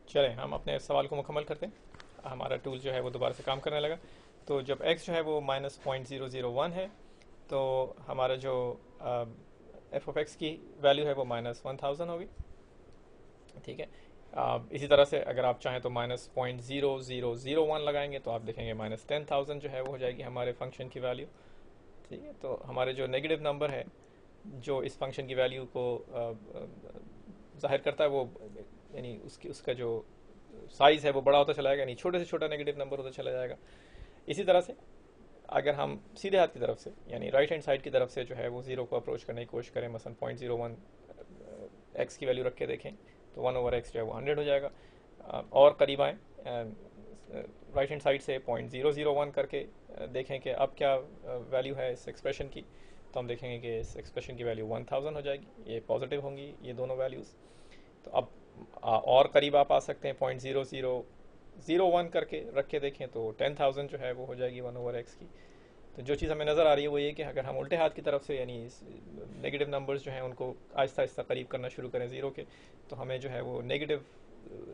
चलें हम अपने सवाल को मुकम्मल करते हैं। हमारा टूल जो है वो दोबारा से काम करने लगा। तो जब x जो है वो -0.001 है, तो हमारा जो एफ ऑफ एक्स की वैल्यू है वो -1000 होगी। ठीक है। इसी तरह से अगर आप चाहें तो -0.0001 लगाएंगे तो आप देखेंगे -10,000 जो है वो हो जाएगी हमारे फंक्शन की वैल्यू। ठीक है। तो हमारे जो नेगेटिव नंबर है जो इस फंक्शन की वैल्यू को जाहिर करता है, वो यानी उसका जो साइज़ है वो बड़ा होता चला जाएगा, यानी छोटे से छोटा नेगेटिव नंबर होता चला जाएगा। इसी तरह से अगर हम सीधे हाथ की तरफ से यानी राइट हैंड साइड की तरफ से जो है वो ज़ीरो को अप्रोच करने की कोशिश करें, मसलन 0.01 एक्स की वैल्यू रख के देखें, तो 1/x जो है वो 100 हो जाएगा। और करीब आएँ राइट हैंड साइड से 0.001 करके देखें कि अब क्या वैल्यू है इस एक्सप्रेशन की, तो हम देखेंगे कि इस एक्सप्रेशन की वैल्यू 1000 हो जाएगी। ये पॉजिटिव होंगी ये दोनों वैल्यूज़। तो अब और करीब आप आ सकते हैं, 0.0001 करके रख के देखें तो 10,000 जो है वो हो जाएगी 1/x की। तो जो चीज़ हमें नज़र आ रही है वो ये कि अगर हम उल्टे हाथ की तरफ से यानी नेगेटिव नंबर्स जो हैं उनको आहिस्ता आहिस्ता करीब करना शुरू करें ज़ीरो के, तो हमें जो है वो नेगेटिव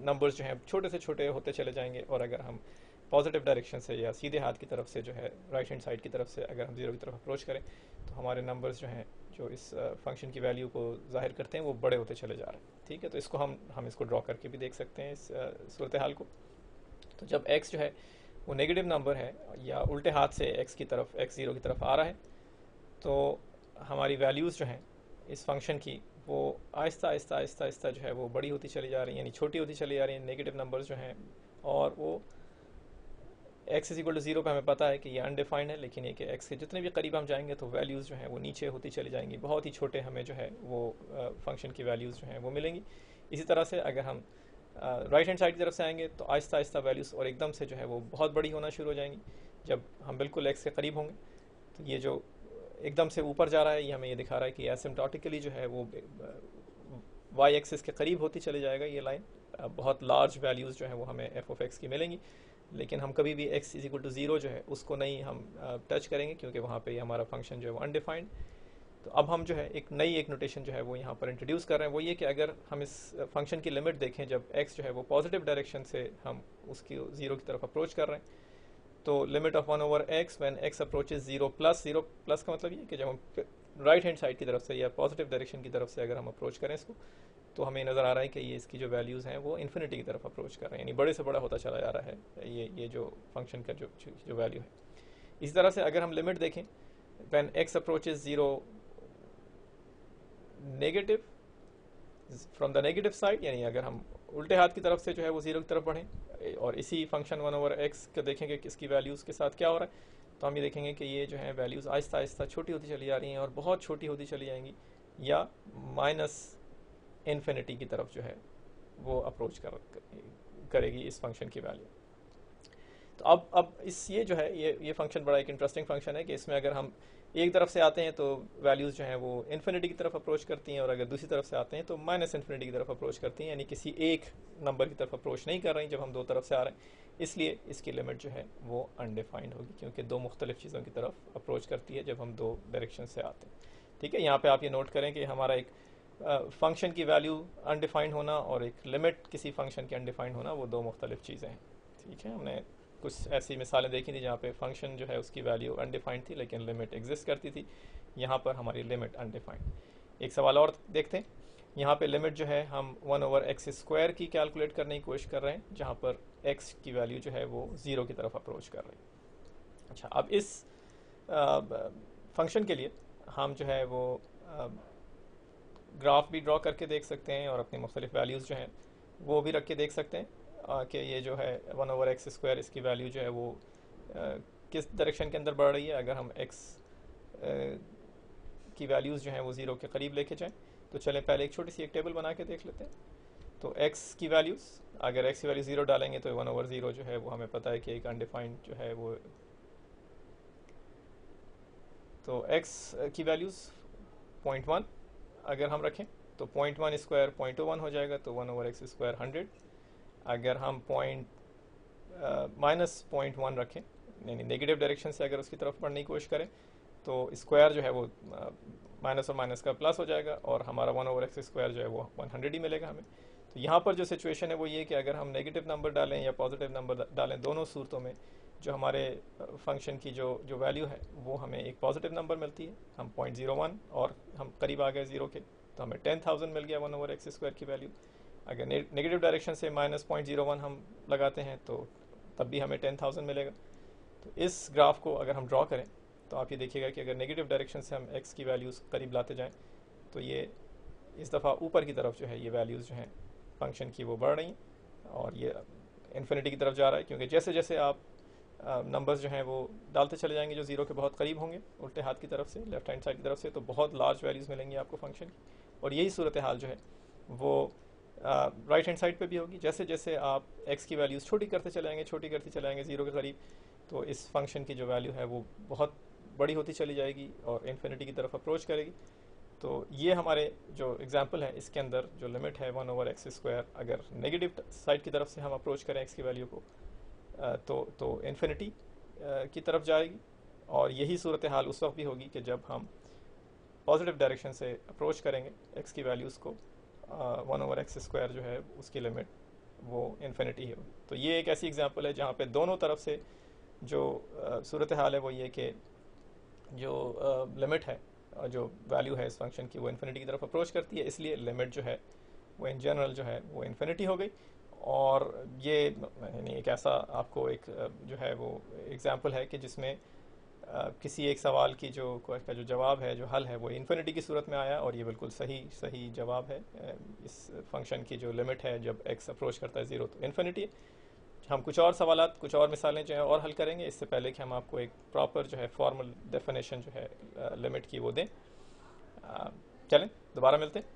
नंबर्स जो हैं छोटे से छोटे होते चले जाएंगे। और अगर हम पॉजिटिव डायरेक्शन से या सीधे हाथ की तरफ से जो है राइट हैंड साइड की तरफ से अगर हम ज़ीरो की तरफ अप्रोच करें, तो हमारे नंबर्स जो हैं जो इस फंक्शन की वैल्यू को जाहिर करते हैं वो बड़े होते चले जा रहे हैं। ठीक है। तो इसको हम इसको ड्रॉ करके भी देख सकते हैं इस सूरत हाल को। तो जब x जो है वो नेगेटिव नंबर है या उल्टे हाथ से x की तरफ x ज़ीरो की तरफ आ रहा है, तो हमारी वैल्यूज़ जो हैं इस फंक्शन की वो आहिस्ता आहिस्ता आहिस्ता आहिस्ता जो है वो बड़ी होती चली जा रही हैं, यानी छोटी होती चली जा रही हैं नेगेटिव नंबर्स जो हैं। और वो x is equal to zero पर हमें पता है कि ये अनडिफाइंड है, लेकिन ये कि x के जितने भी करीब हम जाएंगे तो वैल्यूज़ जो हैं वो नीचे होती चली जाएंगी, बहुत ही छोटे हमें जो है वो फंक्शन की वैल्यूज़ जो हैं वो मिलेंगी। इसी तरह से अगर हम राइट हैंड साइड की तरफ से आएंगे तो आहिस्ता आहिस्ता वैल्यूज़ और एकदम से जो है वो बहुत बड़ी होना शुरू हो जाएंगी। जब हम बिल्कुल x के करीब होंगे तो ये जो एकदम से ऊपर जा रहा है ये हमें ये दिखा रहा है कि एसिम्प्टोटिकली जो है वो y एक्सिस के करीब होती चली जाएगा ये लाइन। बहुत लार्ज वैल्यूज़ जो है वो हमें एफ ऑफ एक्स की मिलेंगी, लेकिन हम कभी भी x is equal to zero जो है उसको नहीं हम टच करेंगे, क्योंकि वहाँ पे हमारा फंक्शन जो है वो अनडिफाइंड। तो अब हम जो है एक नोटेशन जो है वो यहाँ पर इंट्रोड्यूस कर रहे हैं, वो ये कि अगर हम इस फंक्शन की लिमिट देखें जब x जो है वो पॉजिटिव डायरेक्शन से हम उसकी ज़ीरो की तरफ अप्रोच कर रहे हैं, तो limit of 1/x when x approaches zero plus का मतलब ये कि जब हम राइट हैंड साइड की तरफ से या पॉजिटिव डायरेक्शन की तरफ से अगर हम अप्रोच करें इसको, तो हमें नज़र आ रहा है कि ये इसकी जो वैल्यूज़ हैं वो इन्फिनिटी की तरफ अप्रोच कर रहे हैं, यानी बड़े से बड़ा होता चला जा रहा है ये जो फंक्शन का जो वैल्यू है। इसी तरह से अगर हम लिमिट देखें when x approaches zero negative from the negative side, यानी अगर हम उल्टे हाथ की तरफ से जो है वो ज़ीरो की तरफ बढ़ें और इसी फंक्शन 1/x का देखेंगे कि इसकी वैल्यूज़ के साथ क्या हो रहा है, तो हम ये देखेंगे कि ये जो है वैल्यूज़ आहिस्ता आहिस्ता छोटी होती चली जा रही हैं और बहुत छोटी होती चली जाएंगी, या माइनस इन्फिनिटी की तरफ जो है वो अप्रोच करेगी इस फंक्शन की वैल्यू। तो अब इस ये जो है ये फंक्शन बड़ा एक इंटरेस्टिंग फंक्शन है कि इसमें अगर हम एक तरफ से आते हैं तो वैल्यूज़ जो हैं वो इन्फिनिटी की तरफ अप्रोच करती हैं, और अगर दूसरी तरफ से आते हैं तो माइनस इन्फिनिटी की तरफ अप्रोच करती हैं, यानी किसी एक नंबर की तरफ अप्रोच नहीं कर रही जब हम दो तरफ से आ रहे हैं। इसलिए इसकी लिमिट जो है वो अनडिफाइंड होगी, क्योंकि दो मुख्तलिफ चीज़ों की तरफ अप्रोच करती है जब हम दो डायरेक्शन से आते हैं। ठीक है। यहाँ पर आप ये नोट करें कि हमारा एक फंक्शन की वैल्यू अनडिफाइंड होना और एक लिमिट किसी फंक्शन की अनडिफाइंड होना वो दो मुख्तलिफ चीज़ें हैं। ठीक है। हमने कुछ ऐसी मिसालें देखी थी जहाँ पे फंक्शन जो है उसकी वैल्यू अनडिफाइंड थी लेकिन लिमिट एग्जिस्ट करती थी। यहाँ पर हमारी लिमिट अनडिफाइंड। एक सवाल और देखते हैं। यहाँ पे लिमिट जो है हम 1/x² की कैलकुलेट करने की कोशिश कर रहे हैं, जहाँ पर x की वैल्यू जो है वो ज़ीरो की तरफ अप्रोच कर रही है। अच्छा, अब इस फंक्शन के लिए हम जो है वो ग्राफ भी ड्रॉ करके देख सकते हैं और अपनी मुख्तलिफ वैल्यूज़ जो हैं वो भी रख के देख सकते हैं कि ये जो है 1/x² इसकी वैल्यू जो है वो किस डायरेक्शन के अंदर बढ़ रही है। अगर हम x की वैल्यूज़ जो हैं वो ज़ीरो के करीब लेके जाएं, तो चलें पहले एक छोटी सी एक टेबल बना के देख लेते हैं। तो x की वैल्यूज़, अगर x की वैल्यू ज़ीरो डालेंगे तो 1/0 जो है वो हमें पता है कि एक अनडिफाइंड जो है वो, तो x की वैल्यूज़ 0.1 अगर हम रखें तो 0.1² 0.01 हो जाएगा, तो 1/x² 100। अगर हम -0.1 रखें यानी नेगेटिव डायरेक्शन से अगर उसकी तरफ बढ़ने की कोशिश करें, तो स्क्वायर जो है वो माइनस और माइनस का प्लस हो जाएगा और हमारा 1/x² जो है वो 100 ही मिलेगा हमें। तो यहाँ पर जो सिचुएशन है वो ये कि अगर हम नेगेटिव नंबर डालें या पॉजिटिव नंबर डालें, दोनों सूरतों में जो हमारे फंक्शन की जो जो वैल्यू है वो हमें एक पॉजिटिव नंबर मिलती है, हम 0.01 और हम करीब आ गए 0 के, तो हमें 10,000 मिल गया 1/x² की वैल्यू। अगर नेगेटिव डायरेक्शन से -0.01 हम लगाते हैं तो तब भी हमें 10,000 मिलेगा। तो इस ग्राफ को अगर हम ड्रॉ करें तो आप ये देखिएगा कि अगर नेगेटिव डायरेक्शन से हम x की वैल्यूज़ करीब लाते जाएं तो ये इस दफ़ा ऊपर की तरफ जो है ये वैल्यूज़ जो हैं फंक्शन की वो बढ़ रही हैं और ये इन्फिनिटी की तरफ जा रहा है, क्योंकि जैसे जैसे आप नंबर्स जो हैं वो डालते चले जाएंगे जो ज़ीरो के बहुत करीब होंगे उल्टे हाथ की तरफ से, लेफ्ट हैंड साइड की तरफ से, तो बहुत लार्ज वैल्यूज़ मिलेंगी आपको फंक्शन की। और यही सूरत हाल जो है वो राइट हैंड साइड पे भी होगी। जैसे जैसे आप x की वैल्यूज़ छोटी करते चले जाएंगे ज़ीरो के करीब, तो इस फंक्शन की जो वैल्यू है वो बहुत बड़ी होती चली जाएगी और इन्फिनिटी की तरफ अप्रोच करेगी। तो ये हमारे जो एग्जांपल है इसके अंदर जो लिमिट है 1/x², अगर नेगेटिव साइड की तरफ से हम अप्रोच करें x की वैल्यू को तो इन्फिनिटी की तरफ जाएगी। और यही सूरत हाल उस वक्त भी होगी कि जब हम पॉजिटिव डायरेक्शन से अप्रोच करेंगे x की वैल्यूज़ को, 1/x² जो है उसकी लिमिट वो इन्फिनिटी है। तो ये एक ऐसी एग्जांपल है जहाँ पे दोनों तरफ से जो सूरत हाल है वो ये कि जो लिमिट है, जो वैल्यू है इस फंक्शन की वो इन्फिनिटी की तरफ अप्रोच करती है, इसलिए लिमिट जो है वो इन जनरल जो है वो इन्फिनिटी हो गई। और ये यानी एक ऐसा आपको एक जो है वो एग्जांपल है कि जिसमें किसी एक सवाल की का जो जवाब है, जो हल है, वो इन्फिनिटी की सूरत में आया और ये बिल्कुल सही जवाब है। इस फंक्शन की जो लिमिट है जब x अप्रोच करता है 0 तो इन्फिनिटी। हम कुछ और सवालात, कुछ और मिसालें जो है और हल करेंगे, इससे पहले कि हम आपको एक प्रॉपर जो है फॉर्मल डेफिनेशन जो है लिमिट की वो दें। चलें दोबारा मिलते हैं।